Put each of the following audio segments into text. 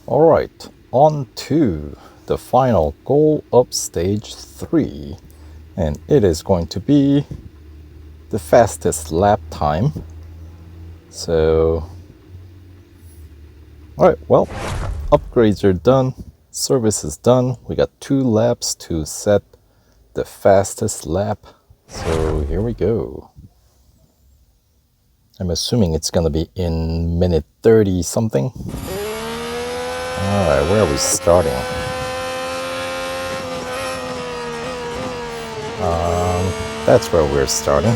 Alright, on to the final goal of stage 3, and it is going to be the fastest lap time. So, alright, well, upgrades are done, service is done. We got 2 laps to set the fastest lap. So here we go. I'm assuming it's gonna be in minute 30 something. Alright, where are we starting? That's where we're starting.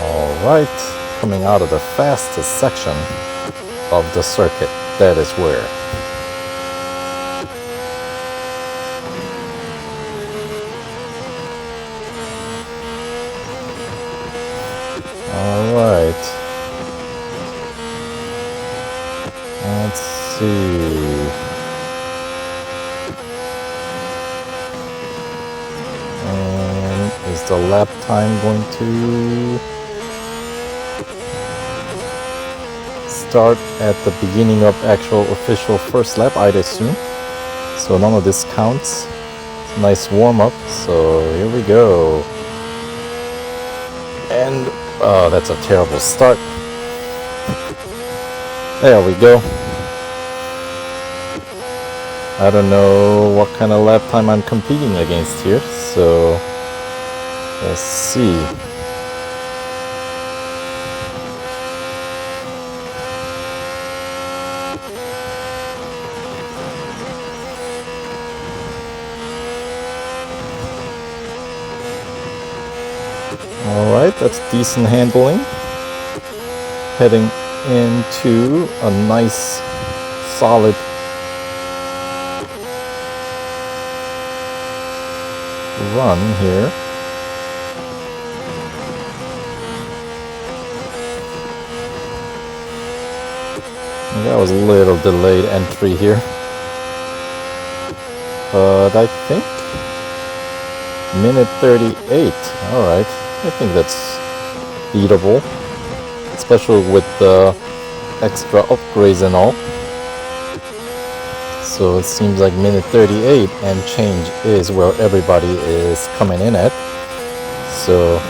Alright, coming out of the fastest section of the circuit, that is where. Alright. Let's see. And is the lap time going to start at the beginning of actual official first lap, I'd assume. So none of this counts. It's a nice warm up. So here we go. And oh, that's a terrible start. There we go. I don't know what kind of lap time I'm competing against here, so we'll see. Alright, that's decent handling. Heading into a nice, solid run here. That was a little delayed entry here. But I think minute 38. Alright, I think that's beatable. Especially with the extra upgrades and all. So it seems like minute 38 and change is where everybody is coming in at. So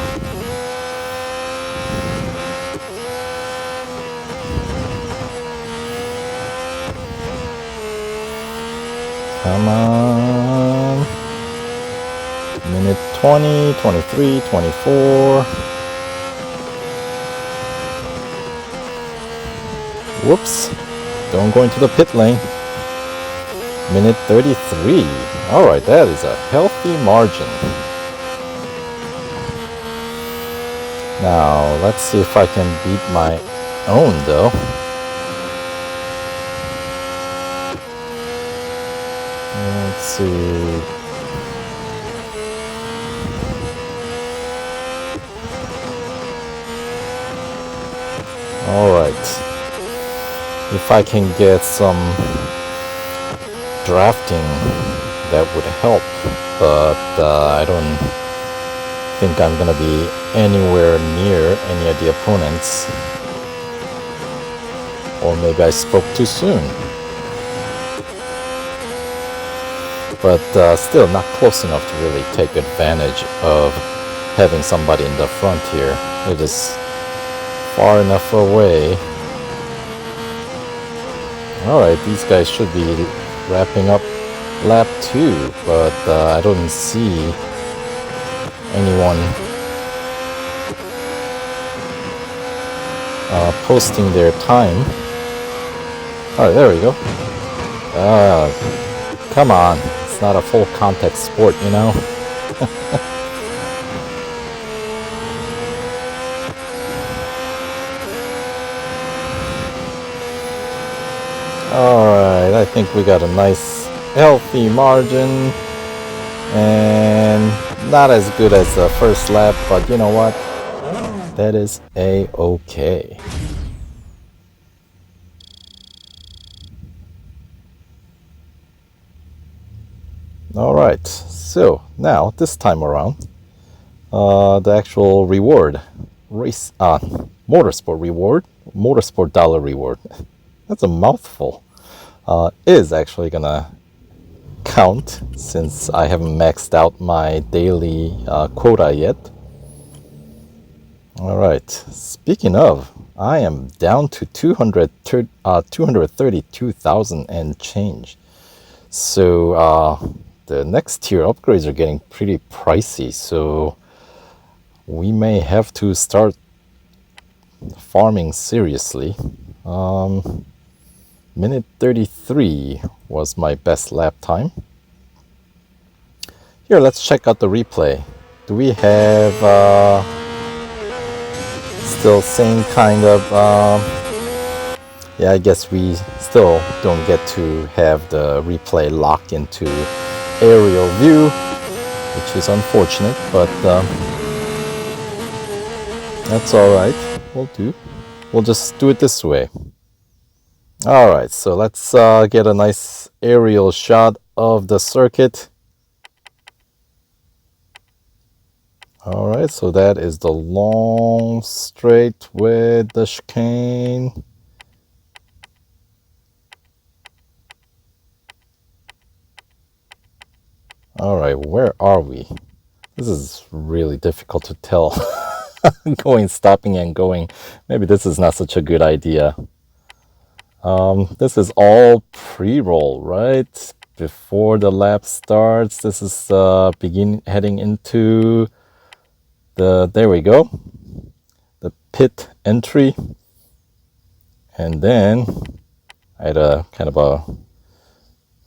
come on. Minute 20, 23, 24. Whoops. Don't go into the pit lane. Minute 33. Alright, that is a healthy margin. Now, let's see if I can beat my own though. Let's see. Alright. If I can get some drafting, that would help, but I don't think I'm gonna be anywhere near any of the opponents. Or maybe I spoke too soon. But still not close enough to really take advantage of having somebody in the front here. It is far enough away. Alright, these guys should be wrapping up lap 2, but I don't see anyone posting their time. Alright, there we go. Come on, it's not a full contact sport, you know? Alright, I think we got a nice healthy margin, and not as good as the first lap, but you know what? That is a-okay. Alright, so now this time around, the actual reward, motorsport reward, motorsport dollar reward. That's a mouthful. Is actually gonna count since I haven't maxed out my daily quota yet. All right, speaking of, I am down to 232,000 and change. So the next tier upgrades are getting pretty pricey, so we may have to start farming seriously. Minute 33 was my best lap time. Here, let's check out the replay. Do we have still same kind of yeah, I guess we still don't get to have the replay lock into aerial view, which is unfortunate, but that's alright. We'll just do it this way. Alright, so let's get a nice aerial shot of the circuit. Alright, so that is the long straight with the chicane. Alright, where are we? This is really difficult to tell. Stopping and going. Maybe this is not such a good idea. This is all pre-roll, right? Before the lap starts. This is heading into there we go, the pit entry. And then I had a kind of a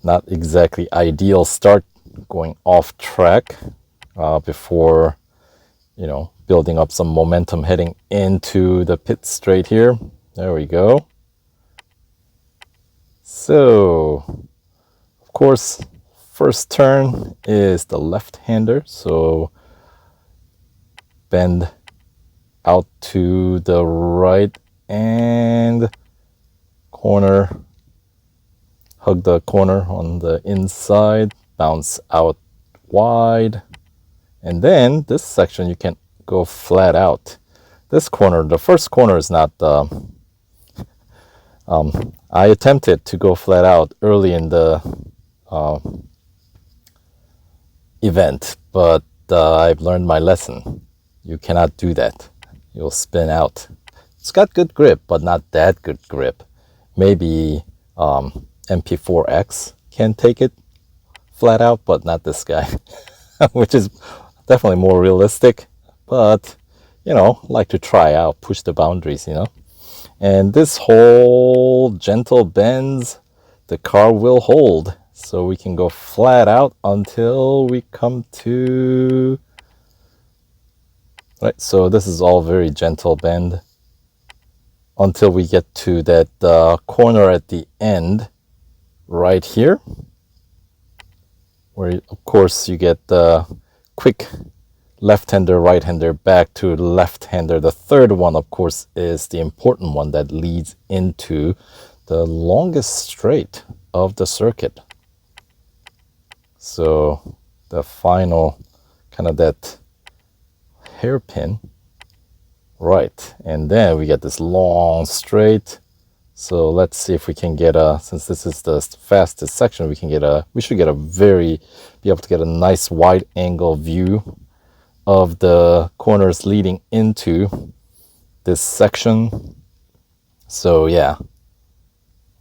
not exactly ideal start going off track before, building up some momentum heading into the pit straight here. There we go. So, of course, first turn is the left-hander, so bend out to the right and corner, hug the corner on the inside, bounce out wide, and then this section you can go flat out. This corner, the first corner is not I attempted to go flat out early in the event, but I've learned my lesson. You cannot do that. You'll spin out. It's got good grip, but not that good grip. Maybe MP4X can take it flat out, but not this guy, which is definitely more realistic. But, like to try out, push the boundaries, And this whole gentle bends, the car will hold. So we can go flat out until we come to... Right, so this is all very gentle bend until we get to that corner at the end right here, where of course you get the quick left-hander, right-hander back to left-hander. The third one, of course, is the important one that leads into the longest straight of the circuit. So the final kind of that hairpin, right, and then we get this long straight. So let's see if we can get since this is the fastest section, we should be able to get a nice wide angle view of the corners leading into this section. So yeah,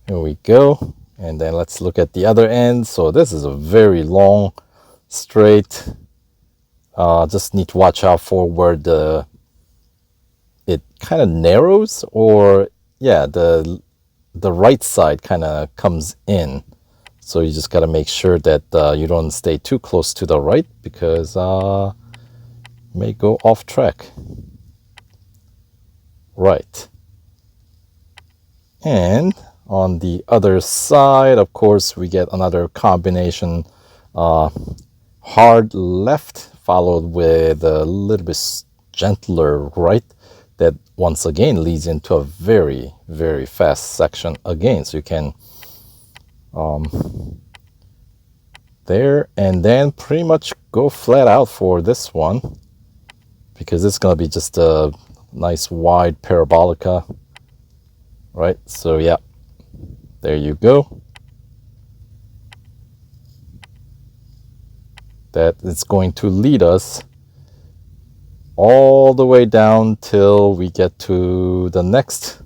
here we go. And then let's look at the other end. So this is a very long straight. Just need to watch out for where it kind of narrows, or yeah, the right side kind of comes in. So you just got to make sure that you don't stay too close to the right, because may go off track. Right. And on the other side, of course, we get another combination, hard left followed with a little bit gentler right, that once again leads into a very, very fast section again. So you can there, and then pretty much go flat out for this one, because it's going to be just a nice wide parabolica, right? So yeah, There you go. That is going to lead us all the way down till we get to the next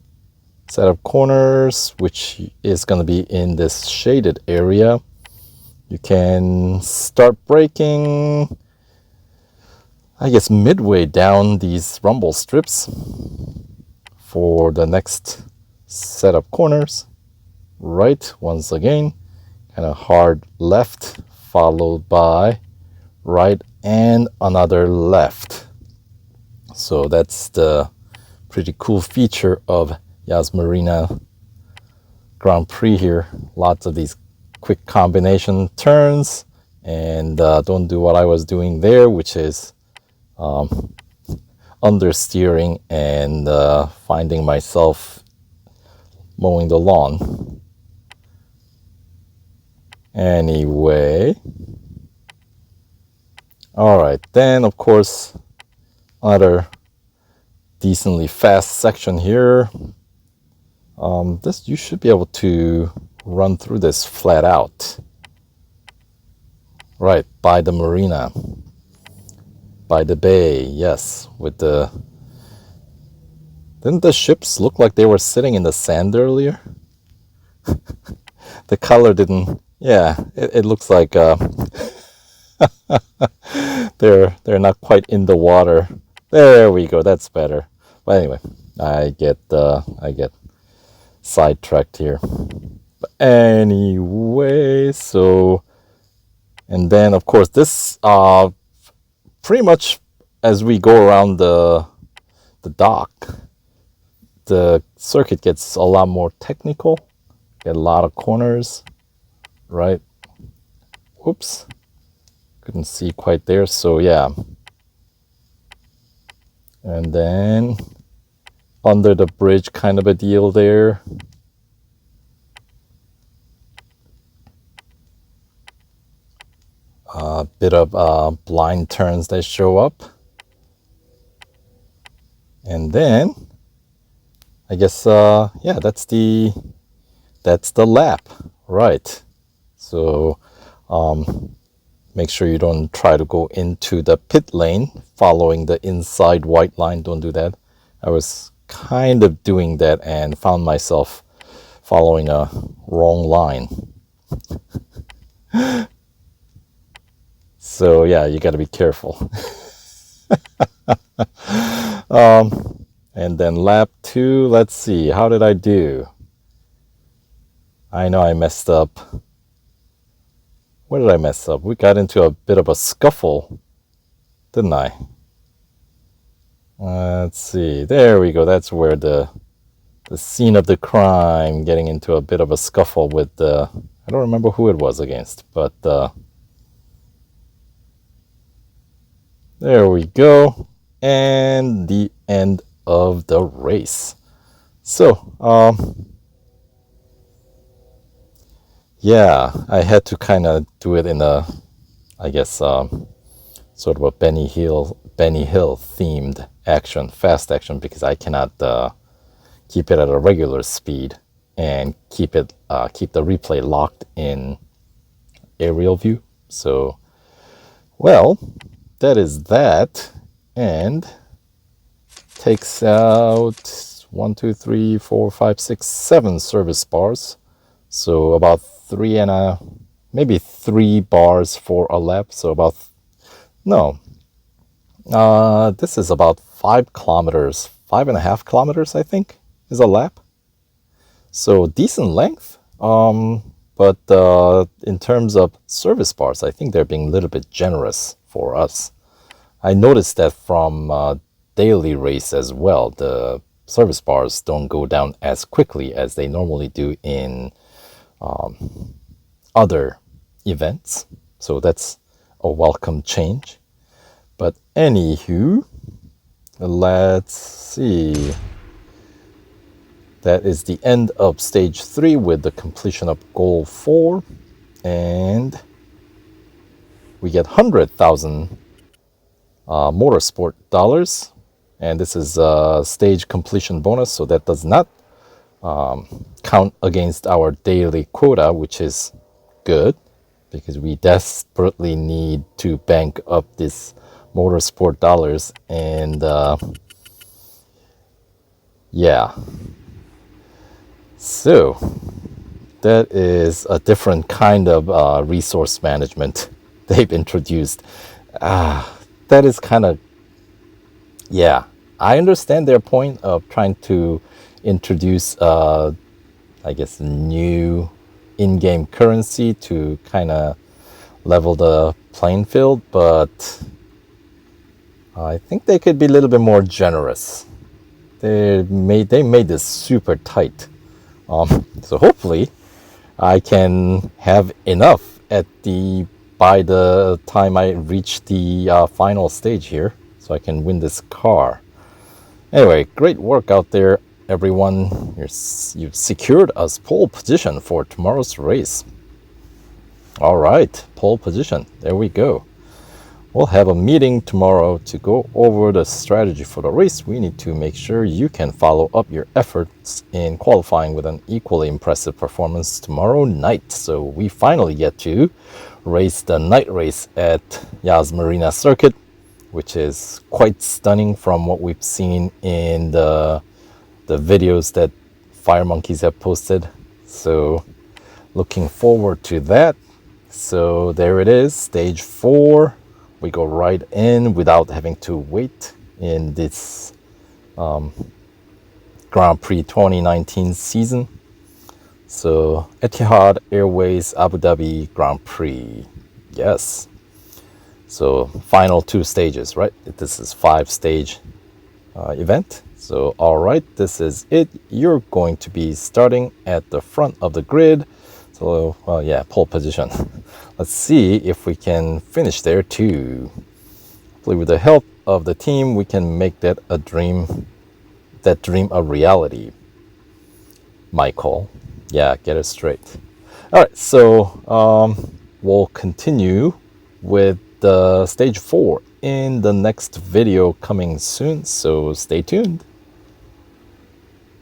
set of corners, which is going to be in this shaded area. You can start braking, I guess, midway down these rumble strips for the next set of corners. Right, once again, kind of hard left, followed by right and another left. So that's the pretty cool feature of Yas Marina Grand Prix here. Lots of these quick combination turns, and don't do what I was doing there, which is understeering and finding myself mowing the lawn. Anyway, all right, then of course another decently fast section here. This, you should be able to run through this flat out. Right, by the marina, by the bay, yes, with the... Didn't the ships look like they were sitting in the sand earlier? The color didn't... Yeah, it looks like they're not quite in the water. There we go, that's better. But anyway, I get sidetracked here. But anyway, so... And then, of course, this pretty much as we go around the dock, the circuit gets a lot more technical. Get a lot of corners, right? Whoops, couldn't see quite there. So yeah, and then under the bridge, kind of a deal there. A bit of blind turns that show up. And then, I guess, yeah, that's the lap, right? So, make sure you don't try to go into the pit lane following the inside white line. Don't do that. I was kind of doing that and found myself following a wrong line. So yeah, you got to be careful. And then lap 2, let's see, how did I do? I know I messed up. Where did I mess up? We got into a bit of a scuffle, didn't I? Let's see, there we go. That's where the scene of the crime, getting into a bit of a scuffle with I don't remember who it was against, but there we go. And the end of the race. So, yeah, I had to kind of do it in a, I guess, sort of a Benny Hill themed action, fast action, because I cannot keep it at a regular speed and keep the replay locked in aerial view. So, well, that is that, and takes out 1, 2, 3, 4, 5, 6, 7 service bars. So about maybe 3 bars for a lap. So about, no, this is about 5 kilometers, 5.5 kilometers, I think, is a lap. So decent length. But in terms of service bars, I think they're being a little bit generous for us. I noticed that from daily race as well, the service bars don't go down as quickly as they normally do in other events. So that's a welcome change. But anywho, let's see. That is the end of stage 3 with the completion of goal 4. And we get 100,000 Motorsport dollars. And this is a stage completion bonus, so that does not count against our daily quota, which is good because we desperately need to bank up this motorsport dollars. And yeah, so that is a different kind of resource management they've introduced. That is kind of, yeah, I understand their point of trying to introduce, I guess, new in game currency to kind of level the playing field, but I think they could be a little bit more generous. They made this super tight. So hopefully I can have enough by the time I reach the final stage here, so I can win this car. Anyway, great work out there, everyone. You've secured us pole position for tomorrow's race. All right, pole position. There we go. We'll have a meeting tomorrow to go over the strategy for the race. We need to make sure you can follow up your efforts in qualifying with an equally impressive performance tomorrow night. So we finally get to race the night race at Yas Marina circuit, which is quite stunning from what we've seen in the videos that Fire Monkeys have posted. So looking forward to that. So there it is, stage 4. We go right in without having to wait in this Grand Prix 2019 season. So Etihad Airways Abu Dhabi Grand Prix. Yes. So final 2 stages, right? This is 5-stage event. So all right, this is it. You're going to be starting at the front of the grid. So yeah, pole position. Let's see if we can finish there too. Hopefully with the help of the team, we can make that a dream a reality. My call. Yeah, get it straight. All right, so we'll continue with the stage 4 in the next video coming soon, so stay tuned.